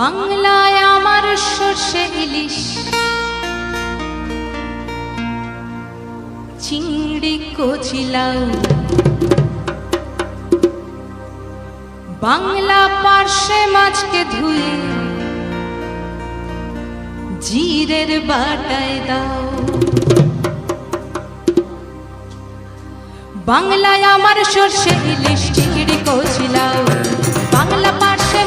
বাংলায় আমার সর্ষে ইলিশ, চিংড়ি কচি লাউ, বাংলা পার্শে মাছকে ধুয়ে জিরের বাটায় দাও। বাংলায় আমার সর্ষে ইলিশ, চিংড়ি কচি লাউ, বাংলা পার্শে